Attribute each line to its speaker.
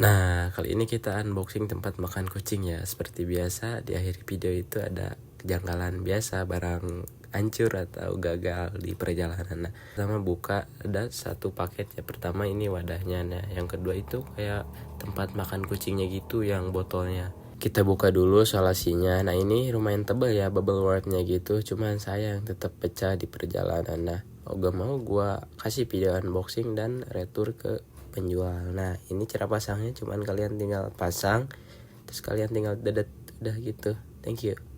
Speaker 1: Nah, kali ini kita unboxing tempat makan kucing ya. Seperti biasa, di akhir video itu ada kejanggalan biasa, barang hancur atau gagal di perjalanan. Nah, pertama buka ada satu paket ya. Pertama ini wadahnya. Nah, yang kedua itu kayak tempat makan kucingnya gitu yang botolnya. Kita buka dulu solasinya. Nah, ini lumayan tebal ya bubble wrapnya gitu. Cuman sayang tetap pecah di perjalanan. Nah, gak mau gua kasih video unboxing dan retur ke penjual. Nah, ini cara pasangnya, cuman kalian tinggal pasang terus kalian tinggal dedet, udah gitu. Thank you.